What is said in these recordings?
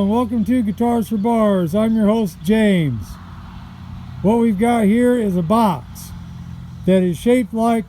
Hello and welcome to Guitars for Bars. I'm your host James. What we've got here is a box that is shaped like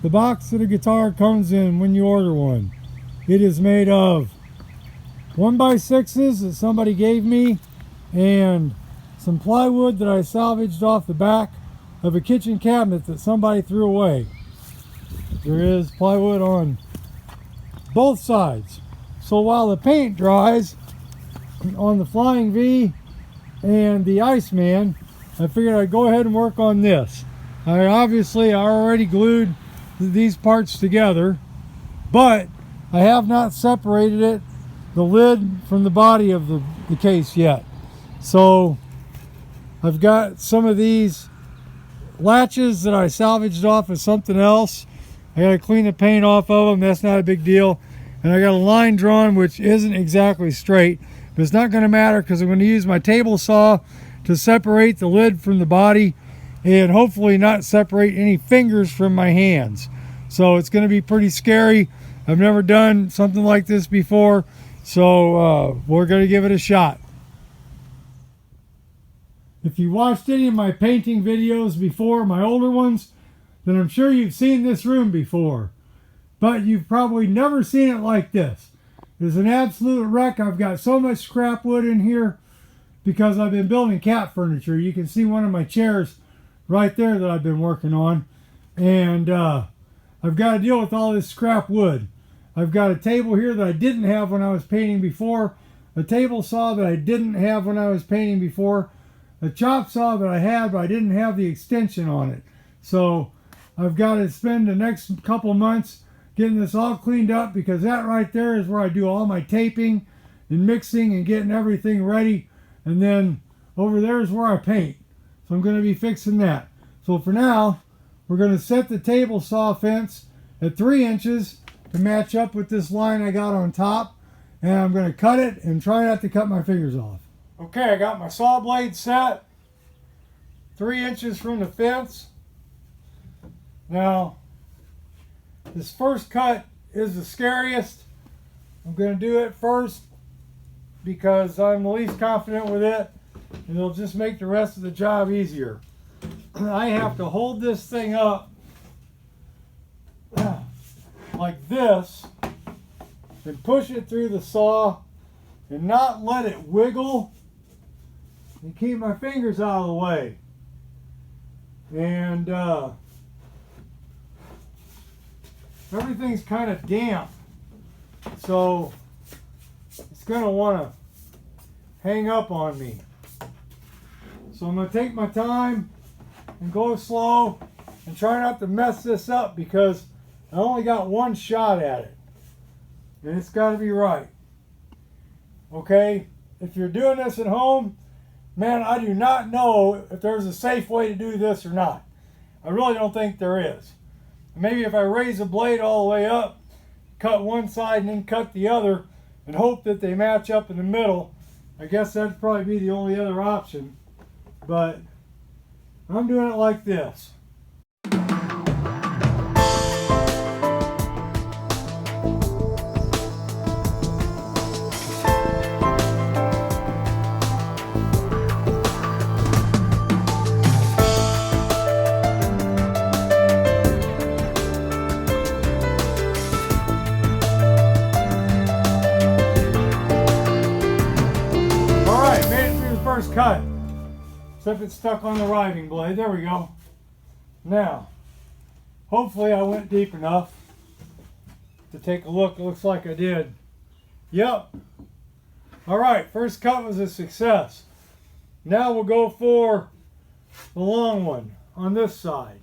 the box that a guitar comes in when you order one. It is made of 1x6s that somebody gave me and some plywood that I salvaged off the back of a kitchen cabinet that somebody threw away. There is plywood on both sides. So while the paint dries on the Flying V and the Iceman, I figured I'd go ahead and work on this. I already glued these parts together, but I have not separated the lid from the body of the case yet. So I've got some of these latches that I salvaged off of something else. I got to clean the paint off of them. That's not a big deal. And I got a line drawn which isn't exactly straight, but it's not going to matter because I'm going to use my table saw to separate the lid from the body and hopefully not separate any fingers from my hands. So it's going to be pretty scary. I've never done something like this before, so we're going to give it a shot. If you watched any of my painting videos before, my older ones, then I'm sure you've seen this room before. But you've probably never seen it like this. It's an absolute wreck. I've got so much scrap wood in here because I've been building cat furniture. You can see one of my chairs right there that I've been working on. And I've got to deal with all this scrap wood. I've got a table here that I didn't have when I was painting before. A table saw that I didn't have when I was painting before. A chop saw that I had, but I didn't have the extension on it. So I've got to spend the next couple months getting this all cleaned up, because that right there is where I do all my taping and mixing and getting everything ready. And then over there is where I paint. So I'm going to be fixing that. So for now, we're going to set the table saw fence at 3 inches to match up with this line I got on top. And I'm going to cut it and try not to cut my fingers off. Okay, I got my saw blade set 3 inches from the fence. Now, this first cut is the scariest. I'm going to do it first because I'm the least confident with it, and it'll just make the rest of the job easier. I have to hold this thing up like this and push it through the saw and not let it wiggle and keep my fingers out of the way. And everything's kind of damp, so it's going to want to hang up on me. So I'm going to take my time and go slow and try not to mess this up, because I only got one shot at it and it's got to be right. Okay, if you're doing this at home, man, I do not know if there's a safe way to do this or not. I really don't think there is. Maybe if I raise the blade all the way up, cut one side and then cut the other and hope that they match up in the middle, I guess that'd probably be the only other option. But I'm doing it like this. First cut, except it's stuck on the riving blade. There we go. Now, hopefully I went deep enough to take a look. It looks like I did. Yep. All right, first cut was a success. Now we'll go for the long one on this side.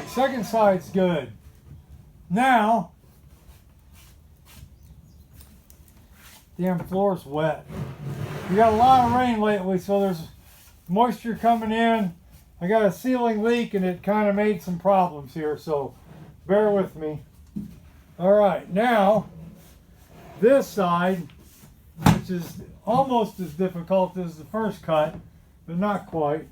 second side's good. Now, damn floor's wet. We got a lot of rain lately, so there's moisture coming in. I got a ceiling leak and it kind of made some problems here, so bear with me. All right, now this side, which is almost as difficult as the first cut, but not quite.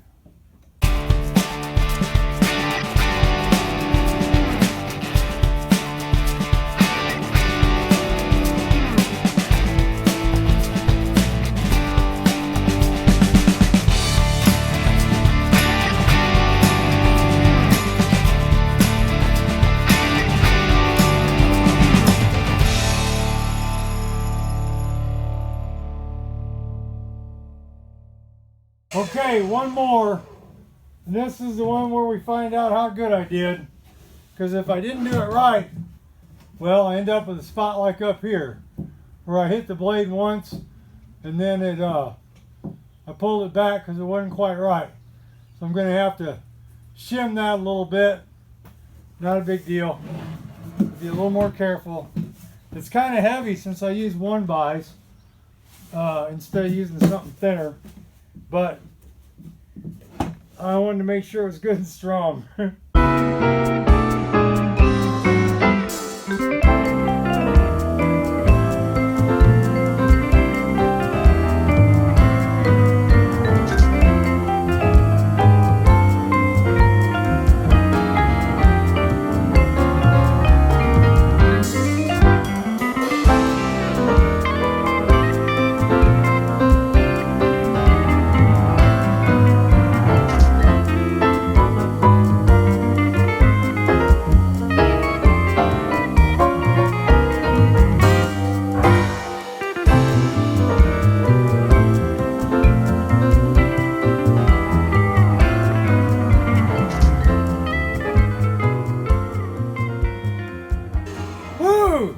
Okay, one more, and this is the one where we find out how good I did, because if I didn't do it right, well, I end up with a spot like up here, where I hit the blade once, and then I pulled it back because it wasn't quite right. So I'm going to have to shim that a little bit. Not a big deal. Be a little more careful. It's kind of heavy since I use 1-bys instead of using something thinner. But I wanted to make sure it was good and strong.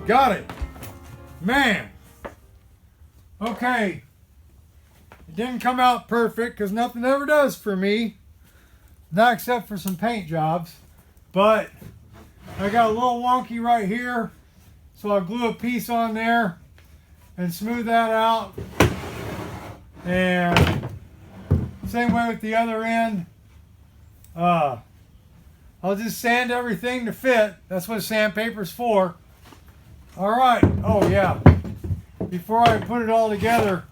Got it. Man. Okay. It didn't come out perfect because nothing ever does for me. Not except for some paint jobs. But I got a little wonky right here. So I'll glue a piece on there and smooth that out. And same way with the other end. I'll just sand everything to fit. That's what sandpaper's for. All right. Oh yeah. Before I put it all together,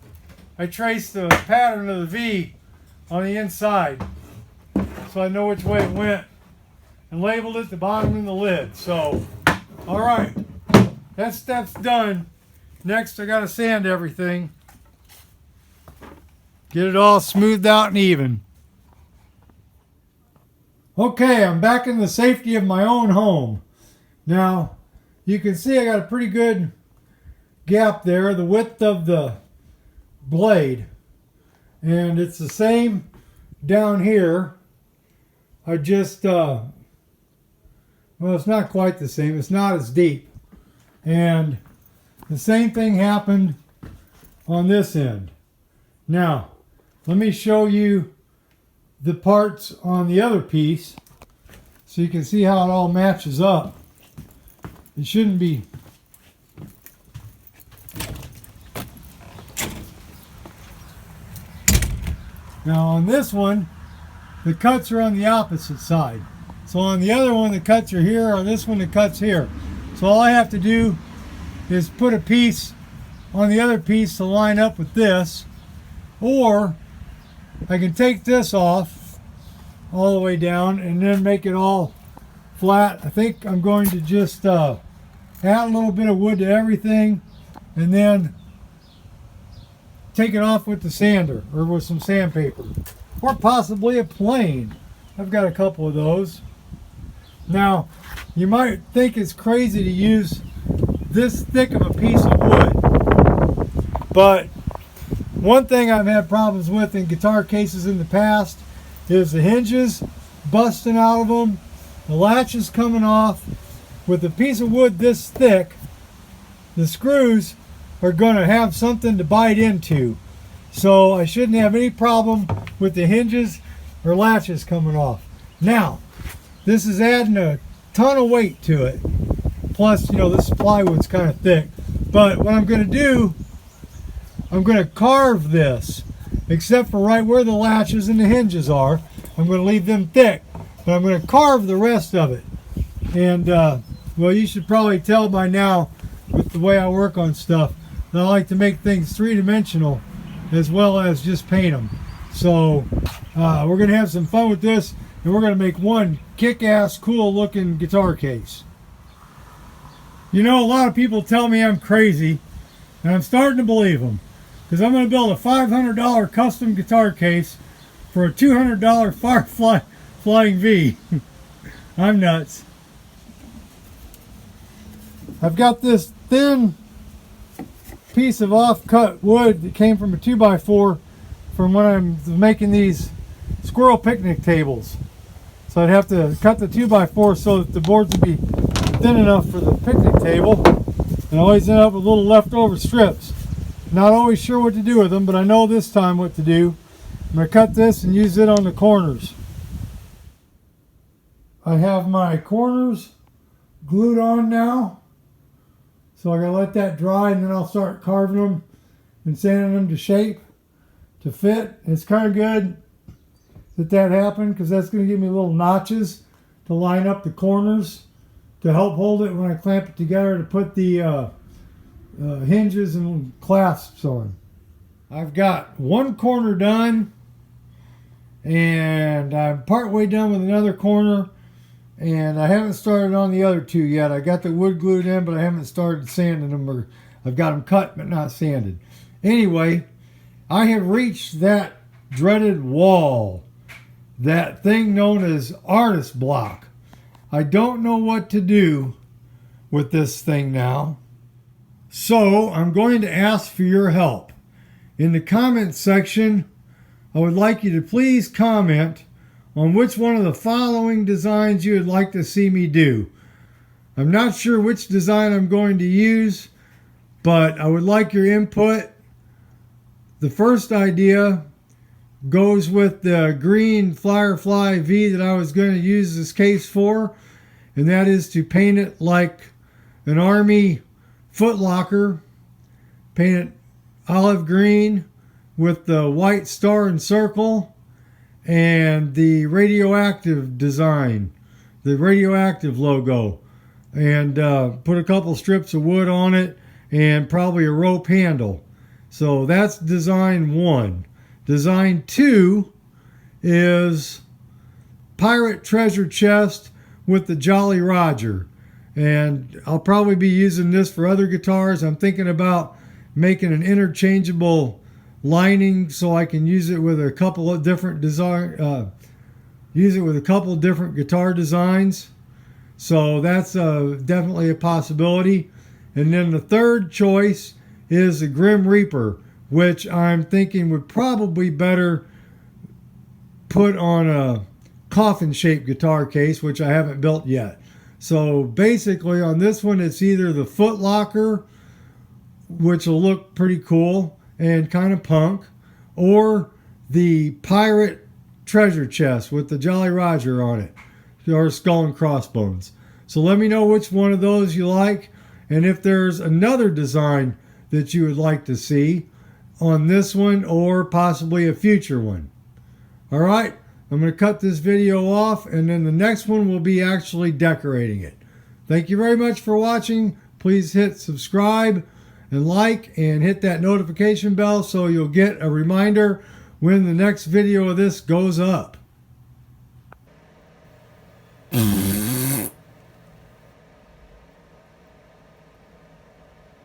I traced the pattern of the V on the inside, so I know which way it went, and labeled it the bottom and the lid. So, all right, that step's done. Next, I got to sand everything, get it all smoothed out and even. Okay, I'm back in the safety of my own home. Now, you can see I got a pretty good gap there, the width of the blade. And it's the same down here. I just, well, it's not quite the same. It's not as deep. And the same thing happened on this end. Now, let me show you the parts on the other piece so you can see how it all matches up. It shouldn't be. Now on this one, the cuts are on the opposite side. So on the other one, the cuts are here. On this one, the cuts here. So all I have to do is put a piece on the other piece to line up with this. Or I can take this off all the way down and then make it all flat. I think I'm going to just add a little bit of wood to everything and then take it off with the sander or with some sandpaper or possibly a plane. I've got a couple of those. Now you might think it's crazy to use this thick of a piece of wood, but one thing I've had problems with in guitar cases in the past is the hinges busting out of them, the latches coming off. With a piece of wood this thick, the screws are going to have something to bite into. So I shouldn't have any problem with the hinges or latches coming off. Now, This is adding a ton of weight to it. Plus, you know, this plywood's kind of thick. But what I'm going to do, I'm going to carve this, except for right where the latches and the hinges are. I'm going to leave them thick, but I'm going to carve the rest of it. And, well, you should probably tell by now with the way I work on stuff that I like to make things three-dimensional as well as just paint them. So we're going to have some fun with this, and we're going to make one kick-ass, cool-looking guitar case. You know, a lot of people tell me I'm crazy, and I'm starting to believe them, because I'm going to build a $500 custom guitar case for a $200 Firefly Flying V. I'm nuts. I've got this thin piece of off-cut wood that came from a 2x4 from when I'm making these squirrel picnic tables. So I'd have to cut the 2x4 so that the boards would be thin enough for the picnic table, and I always end up with little leftover strips. Not always sure what to do with them, but I know this time what to do. I'm going to cut this and use it on the corners. I have my corners glued on now, so I gotta let that dry, and then I'll start carving them and sanding them to shape to fit. It's kind of good that happened, because that's going to give me little notches to line up the corners to help hold it when I clamp it together to put the hinges and clasps on. I've got one corner done, and I'm partway done with another corner, and I haven't started on the other two yet. I got the wood glued in, but I haven't started sanding them, or I've got them cut but not sanded. Anyway, I have reached that dreaded wall, that thing known as artist block. I don't know what to do with this thing now, so I'm going to ask for your help. In the comments section, I would like you to please comment on which one of the following designs you would like to see me do. I'm not sure which design I'm going to use, but I would like your input. The first idea goes with the green Firefly V that I was going to use this case for, and that is to paint it like an Army footlocker. Paint it olive green with the white star and circle and the radioactive design, the radioactive logo, and put a couple strips of wood on it and probably a rope handle. So that's design one. Design two is pirate treasure chest with the Jolly Roger. And I'll probably be using this for other guitars. I'm thinking about making an interchangeable lining so I can use it with a couple of different different guitar designs. So that's definitely a possibility. And then the third choice is the Grim Reaper, which I'm thinking would probably better put on a coffin-shaped guitar case, which I haven't built yet. So basically on this one, it's either the foot locker, which will look pretty cool and kind of punk, or the pirate treasure chest with the Jolly Roger on it, or skull and crossbones. So let me know which one of those you like, and if there's another design that you would like to see on this one or possibly a future one. All right, I'm going to cut this video off, and then the next one will be actually decorating it. Thank you very much for watching. Please hit subscribe and like, and hit that notification bell so you'll get a reminder when the next video of this goes up.